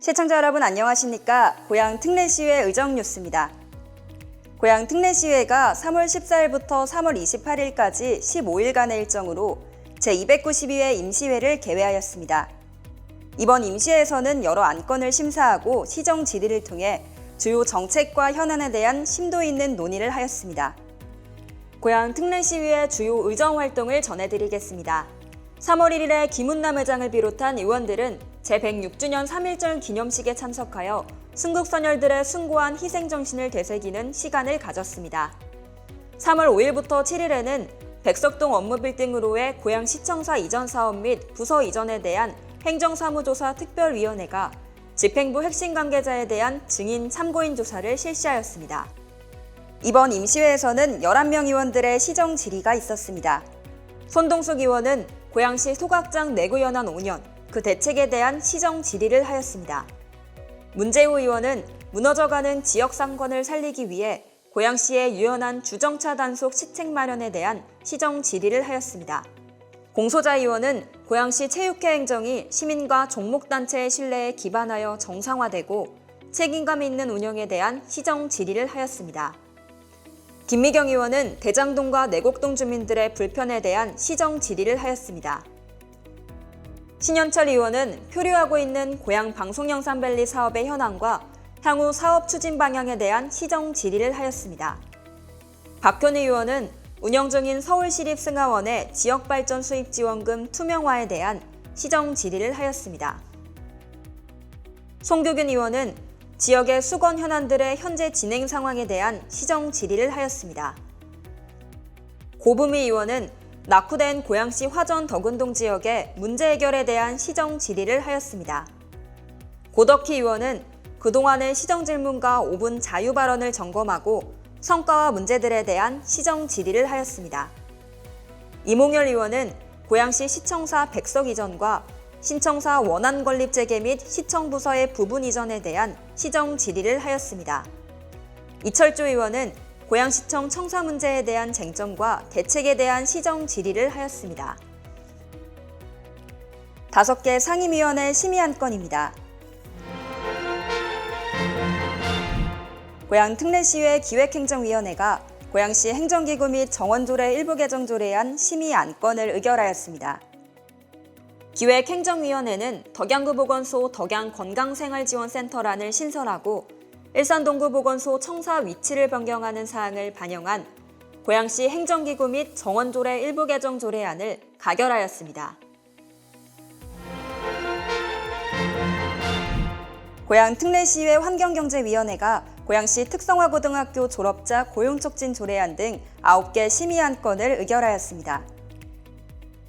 시청자 여러분 안녕하십니까? 고양 특례시의회 의정뉴스입니다. 고양 특례시의회가 3월 14일부터 3월 28일까지 15일간의 일정으로 제292회 임시회를 개회하였습니다. 이번 임시회에서는 여러 안건을 심사하고 시정 질의를 통해 주요 정책과 현안에 대한 심도 있는 논의를 하였습니다. 고양 특례시의회 주요 의정 활동을 전해드리겠습니다. 3월 1일에 김은남 의장을 비롯한 의원들은 제106주년 3.1절 기념식에 참석하여 순국선열들의 숭고한 희생정신을 되새기는 시간을 가졌습니다. 3월 5일부터 7일에는 백석동 업무빌딩으로의 고양시청사 이전 사업 및 부서 이전에 대한 행정사무조사 특별위원회가 집행부 핵심 관계자에 대한 증인 참고인 조사를 실시하였습니다. 이번 임시회에서는 11명 의원들의 시정 질의가 있었습니다. 손동숙 의원은 고양시 소각장 내구연한 5년, 그 대책에 대한 시정 질의를 하였습니다. 문재우 의원은 무너져가는 지역 상권을 살리기 위해 고양시의 유연한 주정차 단속 시책 마련에 대한 시정 질의를 하였습니다. 공소자 의원은 고양시 체육회 행정이 시민과 종목단체의 신뢰에 기반하여 정상화되고 책임감 있는 운영에 대한 시정 질의를 하였습니다. 김미경 의원은 대장동과 내곡동 주민들의 불편에 대한 시정 질의를 하였습니다. 신현철 의원은 표류하고 있는 고양 방송영상밸리 사업의 현황과 향후 사업 추진 방향에 대한 시정 질의를 하였습니다. 박현희 의원은 운영 중인 서울시립승하원의 지역발전 수입지원금 투명화에 대한 시정 질의를 하였습니다. 송교균 의원은 지역의 수건 현안들의 현재 진행 상황에 대한 시정 질의를 하였습니다. 고부미 의원은 낙후된 고양시 화전 덕은동 지역의 문제 해결에 대한 시정 질의를 하였습니다. 고덕희 의원은 그동안의 시정 질문과 5분 자유 발언을 점검하고 성과와 문제들에 대한 시정 질의를 하였습니다. 이몽열 의원은 고양시 시청사 백석 이전과 신청사 원안 건립 재개 및 시청부서의 부분 이전에 대한 시정 질의를 하였습니다. 이철조 의원은 고양시청 청사 문제에 대한 쟁점과 대책에 대한 시정 질의를 하였습니다. 5개 상임위원회 심의 안건입니다. 고양 특례시의회 기획행정위원회가 고양시 행정기구 및 정원조례 일부 개정 조례안 심의 안건을 의결하였습니다. 기획행정위원회는 덕양구보건소 덕양건강생활지원센터란을 신설하고 일산동구보건소 청사 위치를 변경하는 사항을 반영한 고양시 행정기구 및 정원조례 일부 개정 조례안을 가결하였습니다. 고양 특례시의회 환경경제위원회가 고양시 특성화고등학교 졸업자 고용촉진 조례안 등 9개 심의 안건을 의결하였습니다.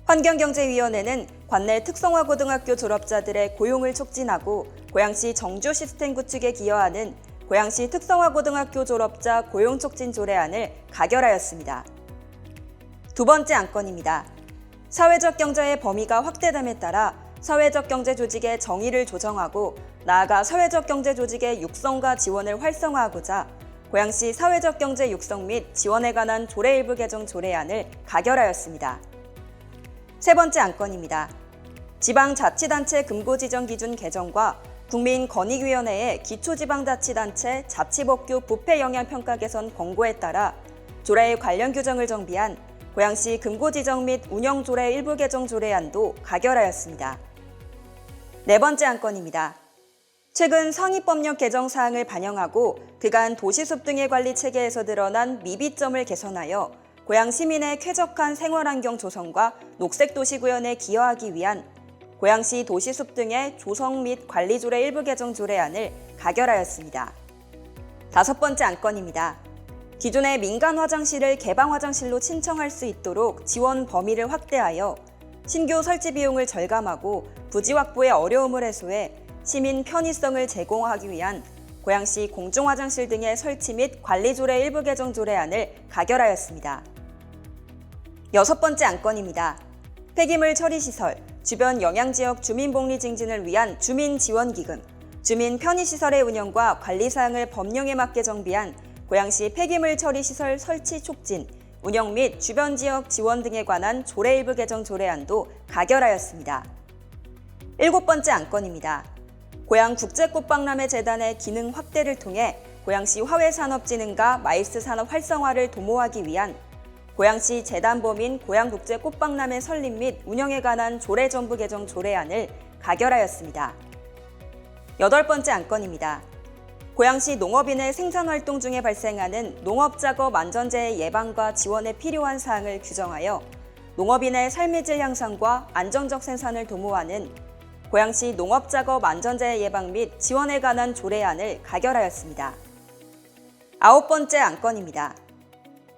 환경경제위원회는 관내 특성화고등학교 졸업자들의 고용을 촉진하고 고양시 정주 시스템 구축에 기여하는 고양시 특성화고등학교 졸업자 고용촉진 조례안을 가결하였습니다. 두 번째 안건입니다. 사회적 경제의 범위가 확대됨에 따라 사회적 경제 조직의 정의를 조정하고 나아가 사회적 경제 조직의 육성과 지원을 활성화하고자 고양시 사회적 경제 육성 및 지원에 관한 조례 일부 개정 조례안을 가결하였습니다. 세 번째 안건입니다. 지방자치단체 금고지정 기준 개정과 국민권익위원회의 기초지방자치단체 자치법규 부패 영향평가 개선 권고에 따라 조례의 관련 규정을 정비한 고양시 금고지정 및 운영조례 일부 개정 조례안도 가결하였습니다. 네 번째 안건입니다. 최근 상위법령 개정 사항을 반영하고 그간 도시숲 등의 관리 체계에서 드러난 미비점을 개선하여 고양 시민의 쾌적한 생활환경 조성과 녹색도시구현에 기여하기 위한 고양시 도시숲 등의 조성 및 관리조례 일부 개정 조례안을 가결하였습니다. 다섯 번째 안건입니다. 기존의 민간 화장실을 개방 화장실로 신청할 수 있도록 지원 범위를 확대하여 신규 설치 비용을 절감하고 부지 확보의 어려움을 해소해 시민 편의성을 제공하기 위한 고양시 공중화장실 등의 설치 및 관리조례 일부 개정 조례안을 가결하였습니다. 여섯 번째 안건입니다. 폐기물 처리시설, 주변 영향지역 주민복리 증진을 위한 주민지원기금, 주민 편의시설의 운영과 관리 사항을 법령에 맞게 정비한 고양시 폐기물 처리시설 설치 촉진, 운영 및 주변 지역 지원 등에 관한 조례 일부 개정 조례안도 가결하였습니다. 7번째 안건입니다. 고양국제꽃박람회 재단의 기능 확대를 통해 고양시 화훼산업진흥과 마이스 산업 활성화를 도모하기 위한 고양시 재단 범인 고양국제꽃박람회 설립 및 운영에 관한 조례전부 개정 조례안을 가결하였습니다. 8번째 안건입니다. 고양시 농업인의 생산활동 중에 발생하는 농업작업 안전재해 예방과 지원에 필요한 사항을 규정하여 농업인의 삶의 질 향상과 안정적 생산을 도모하는 고양시 농업작업 안전재해 예방 및 지원에 관한 조례안을 가결하였습니다. 9번째 안건입니다.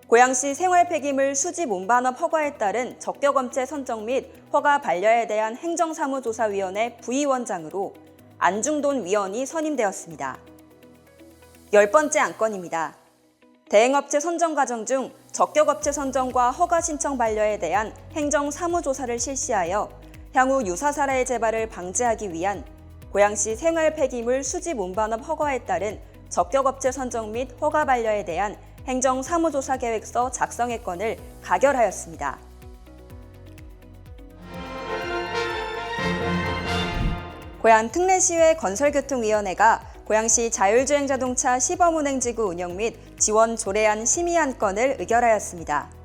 고양시 생활폐기물 수집 운반업 허가에 따른 적격업체 선정 및 허가 반려에 대한 행정사무조사위원회 부위원장으로 안중돈 위원이 선임되었습니다. 10번째 안건입니다. 대행업체 선정 과정 중 적격업체 선정과 허가 신청 반려에 대한 행정사무조사를 실시하여 향후 유사 사례의 재발을 방지하기 위한 고양시 생활폐기물 수집 운반업 허가에 따른 적격업체 선정 및 허가 반려에 대한 행정사무조사 계획서 작성의 건을 가결하였습니다. 고양 특례시의 건설교통위원회가 고양시 자율주행자동차 시범운행지구 운영 및 지원 조례안 심의안 건을 의결하였습니다.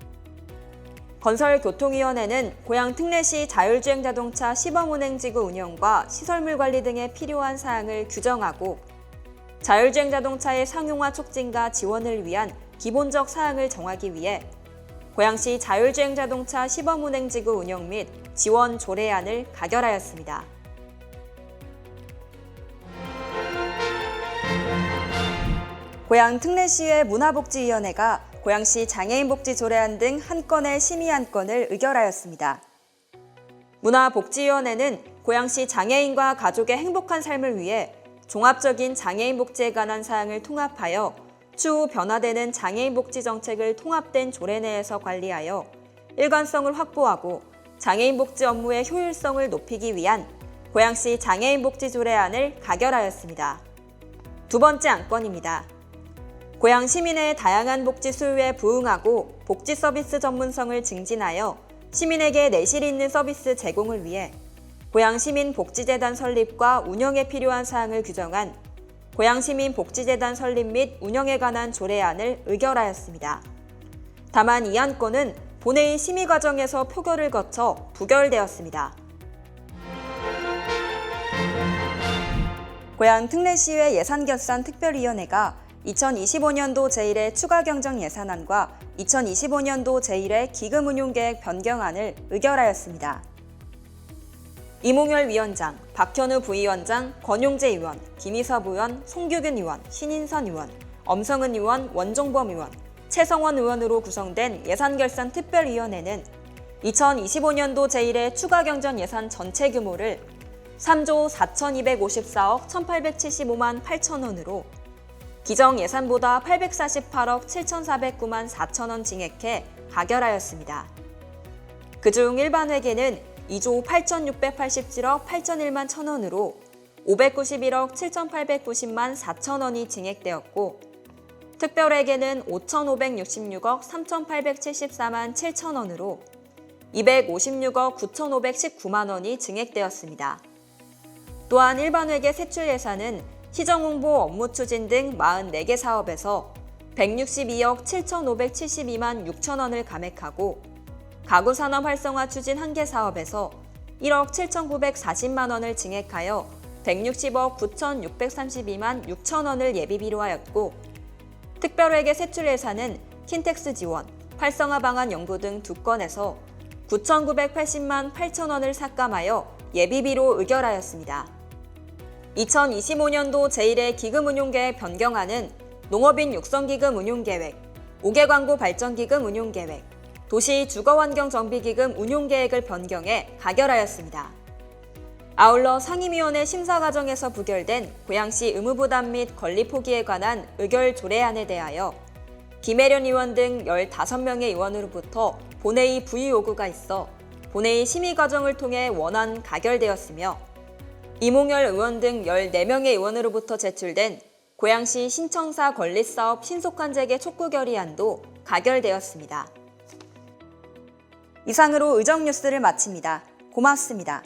건설교통위원회는 고양 특례시 자율주행자동차 시범운행지구 운영과 시설물 관리 등에 필요한 사항을 규정하고 자율주행자동차의 상용화 촉진과 지원을 위한 기본적 사항을 정하기 위해 고양시 자율주행자동차 시범운행지구 운영 및 지원 조례안을 가결하였습니다. 고양 특례시의 문화복지위원회가 고양시 장애인복지 조례안 등 한 건의 심의안 건을 의결하였습니다. 문화복지위원회는 고양시 장애인과 가족의 행복한 삶을 위해 종합적인 장애인 복지에 관한 사항을 통합하여 추후 변화되는 장애인 복지 정책을 통합된 조례 내에서 관리하여 일관성을 확보하고 장애인 복지 업무의 효율성을 높이기 위한 고양시 장애인 복지 조례안을 가결하였습니다. 2번째 안건입니다. 고양 시민의 다양한 복지 수요에 부응하고 복지 서비스 전문성을 증진하여 시민에게 내실 있는 서비스 제공을 위해 고양시민복지재단 설립과 운영에 필요한 사항을 규정한 고양시민복지재단 설립 및 운영에 관한 조례안을 의결하였습니다. 다만 이 안건은 본회의 심의 과정에서 표결을 거쳐 부결되었습니다. 고양 특례시의 예산결산특별위원회가 2025년도 제1회 추가경정 예산안과 2025년도 제1회 기금운용계획 변경안을 의결하였습니다. 이몽열 위원장, 박현우 부위원장, 권용재 의원, 김희섭 의원, 송규근 의원, 신인선 의원, 엄성은 의원, 원종범 의원, 최성원 의원으로 구성된 예산결산특별위원회는 2025년도 제1회 추가경정 예산 전체 규모를 3조 4,254억 1,875만 8천 원으로 기정 예산보다 848억 7,409만 4천 원 증액해 가결하였습니다. 그중 일반 회계는 2조 8,687억 8,001만 1천 원으로 591억 7,890만 4천 원이 증액되었고 특별회계는 5,566억 3,874만 7천 원으로 256억 9,519만 원이 증액되었습니다. 또한 일반회계 세출 예산은 시정홍보 업무 추진 등 44개 사업에서 162억 7,572만 6천 원을 감액하고 가구산업 활성화 추진 1개 사업에서 1억 7,940만 원을 증액하여 160억 9,632만 6천 원을 예비비로 하였고 특별회계 세출 예산은 킨텍스 지원, 활성화 방안 연구 등 2건에서 9,980만 8천 원을 삭감하여 예비비로 의결하였습니다. 2025년도 제1회 기금운용계획 변경안은 농업인 육성기금 운용계획, 5개 광고 발전기금 운용계획, 도시 주거환경정비기금 운용계획을 변경해 가결하였습니다. 아울러 상임위원회 심사 과정에서 부결된 고양시 의무부담 및 권리 포기에 관한 의결 조례안에 대하여 김혜련 의원 등 15명의 의원으로부터 본회의 부의 요구가 있어 본회의 심의 과정을 통해 원안 가결되었으며 이몽열 의원 등 14명의 의원으로부터 제출된 고양시 신청사 권리사업 신속한 재개 촉구 결의안도 가결되었습니다. 이상으로 의정뉴스를 마칩니다. 고맙습니다.